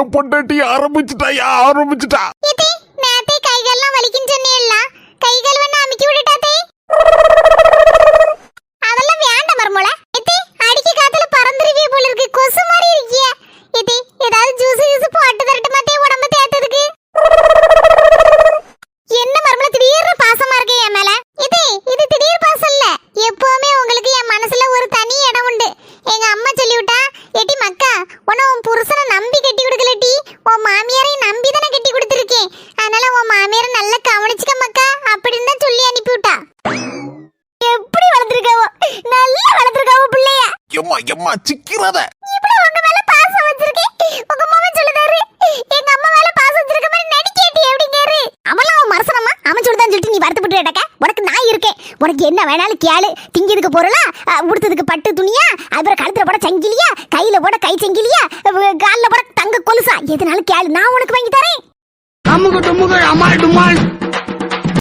என் பொண்டாட்டி ஆரம்பிச்சுட்டா. நேத்தே கைகால்லாம் வலிக்குன்னு சொன்னேல்ல, கைகால் வேணா அமுக்கி விடுட்டாதே. அதெல்லாம் வேண்டாம் மர்மோளே. அடிக்க காத்துல பறந்துருவியே போல இருக்கு, கொசு மாதிரி இருக்கியே. ஏதாவது ஜூஸ் போட்டு தரட்டுமா உடம்பு தேத்ததுக்கு? என்ன மர்மோளே திடீர்னு பாசமா இருக்கே என் மேல? இது திடீர் பாசம் இல்ல, எப்பவுமே உங்களுக்கு என் மனசுல ஒரு தனி இடம் உண்டு. எங்க அம்மா சொல்லிவிட்டா, ஏட்டி மக்கா உன்னை உன் புருஷனை நம்பி கட்டி கொடுக்கலட்டி, உன் மாமியாரையும் நம்பி தானே கட்டி கொடுத்துருக்கேன். அதனால உன் மாமியாரை நல்லா கவனிச்சுக்க மக்கா அப்படின்னு தான் சொல்லி அனுப்பிவிட்டா. எப்படி வளர்த்துருக்காவோ, நல்லா வளர்த்துருக்காவோ பிள்ளைய. எம்மா சிக்கிறாத. இப்படி உங்க மேல பாசம் வச்சிருக்கேன். உங்க மாமன் சொல்லுதாரு, எங்க அம்மா மேல பாசம் வச்சிருக்க மாதிரி நடிக்கேட்டி அப்படிங்காரு. அவளாம் அவன் மரசனமா அவன் சொல்லுதான் சொல்லிட்டு நீ வருத்தப்பட்டு கேட்டக்க. உனக்கு நான் இருக்கேன், உனக்கு என்ன வேணாலும் கேளு. திங்கிறதுக்கு பொருளா, உடுத்ததுக்கு பட்டு துணியா, அப்புறம் கழுத்துல போட சங்கிலியா, கையில போட கை சங்கிலியா, காலில் போட தங்க கொலுசா, எதுனாலும் கேளு, நான் உனக்கு வாங்கி தரேன். அம்முக்கு டும்முக்கு அம்மாள் டும்மாள்.